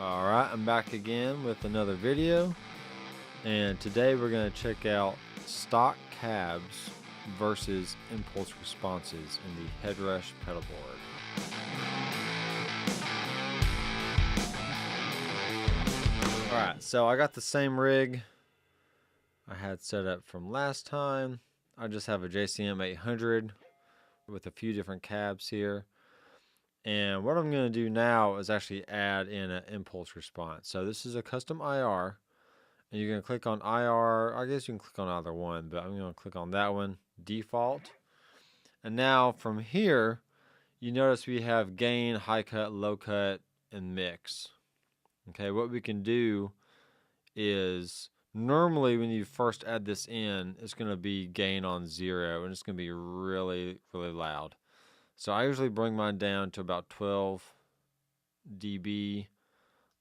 Alright, I'm back again with another video, and today we're going to check out stock cabs versus impulse responses in the Headrush Pedalboard. Alright, so I got the same rig I had set up from last time. I just have a JCM 800 with a few different cabs here. And what I'm going to do now is actually add in an impulse response. So this is a custom IR, and you're going to click on IR. I guess you can click on either one, but I'm going to click on that one, default. And now from here, you notice we have gain, high cut, low cut, and mix. Okay, what we can do is normally when you first add this in, it's going to be gain on 0, and it's going to be really, really loud. So I usually bring mine down to about 12 dB.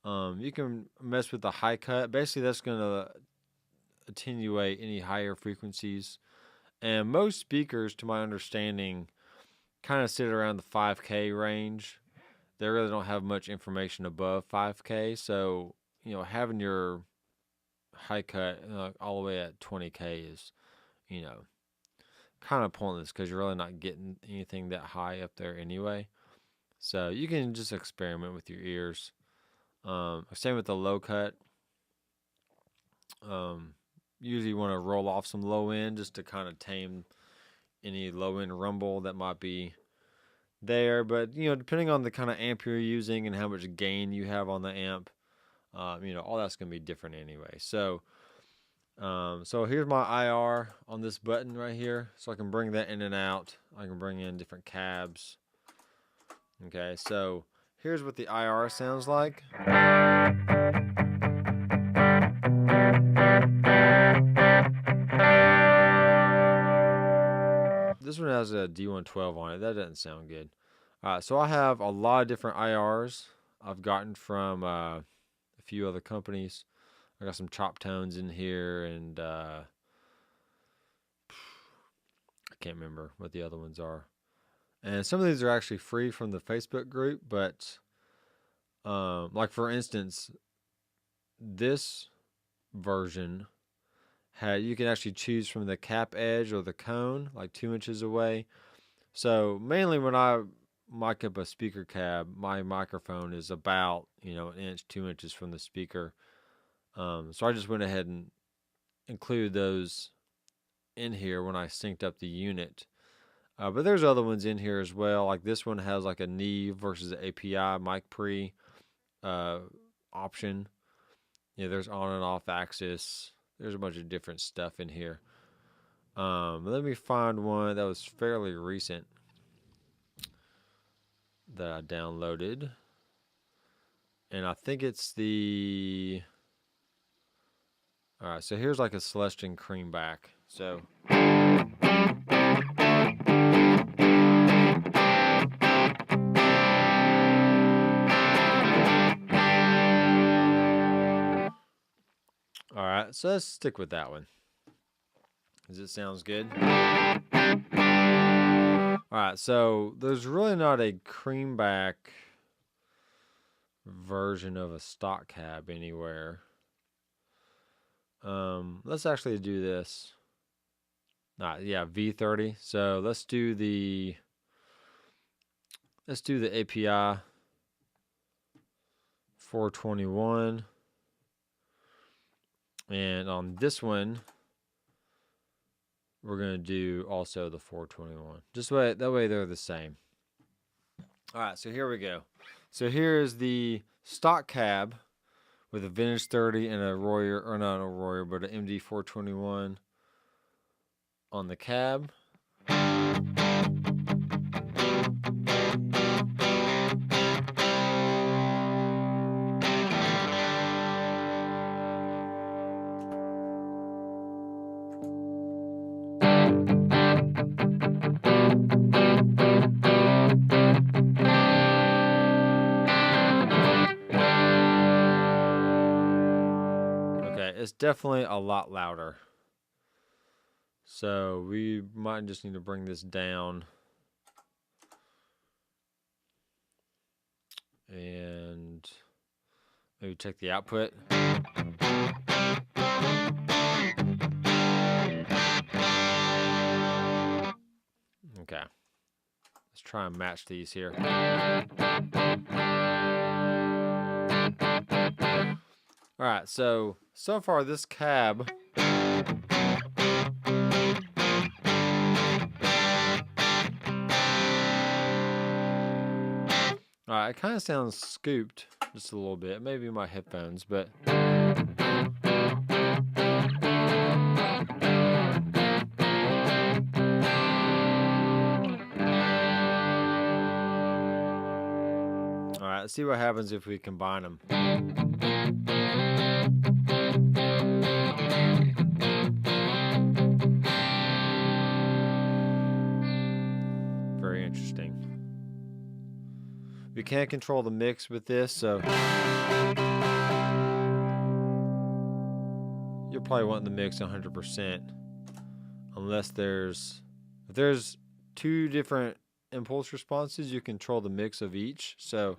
You can mess with the high cut. Basically, that's going to attenuate any higher frequencies. And most speakers, to my understanding, kind of sit around the 5K range. They really don't have much information above 5K. So, you know, having your high cut all the way at 20K is, you know, kind of pointless because you're really not getting anything that high up there anyway. So you can just experiment with your ears. Same with the low cut. Usually you want to roll off some low end just to kind of tame any low end rumble that might be there. But you know, depending on the kind of amp you're using and how much gain you have on the amp, you know, all that's gonna be different anyway. So here's my IR on this button right here. So I can bring that in and out. I can bring in different cabs. Okay, so here's what the IR sounds like. This one has a D112 on it. That doesn't sound good. So I have a lot of different IRs I've gotten from a few other companies. I got some chop tones in here, and I can't remember what the other ones are. And some of these are actually free from the Facebook group, but like for instance, this version you can actually choose from the cap edge or the cone, like 2 inches away. So mainly when I mic up a speaker cab, my microphone is about, you know, 1 inch, 2 inches from the speaker. So I just went ahead and included those in here when I synced up the unit. But there's other ones in here as well. Like this one has like a Neve versus API mic pre option. Yeah, there's on and off axis. There's a bunch of different stuff in here. Let me find one that was fairly recent that I downloaded. And I think it's the... Alright, so here's like a Celestion Creamback. So... Alright, so let's stick with that one, because it sounds good. Alright, so there's really not a Creamback version of a stock cab anywhere. Let's actually do this. Yeah, V30. So let's do the API 421. And on this one, we're going to do also the 421. That way they're the same. All right, so here we go. So here is the stock cab with a vintage 30 and a Royer, or not a Royer, but an MD 421 on the cab. It's definitely a lot louder. So we might just need to bring this down. And Maybe check the output. Okay. Let's try and match these here. Alright, so far this cab it kind of sounds scooped just a little bit. Maybe my headphones, but alright, let's see what happens if we combine them. Very interesting. We can't control the mix with this, so you'll probably want the mix 100%, unless if there's two different impulse responses, you control the mix of each. So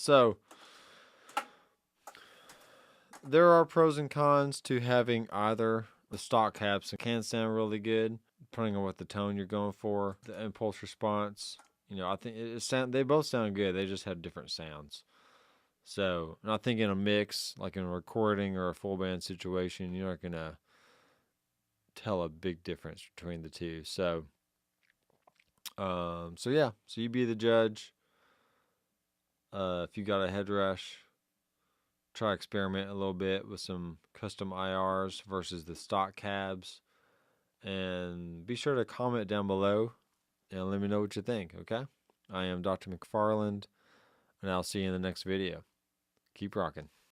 So there are pros and cons to having either. The stock cabs can sound really good, depending on what the tone you're going for. The impulse response, I think they both sound good. They just have different sounds. So, and I think in a mix, like in a recording or a full band situation, you're not gonna tell a big difference between the two. So, so you be the judge. If you got a Headrush, try experiment a little bit with some custom IRs versus the stock cabs, and be sure to comment down below and let me know what you think. Okay, I am Dr. McFarland, and I'll see you in the next video. Keep rocking.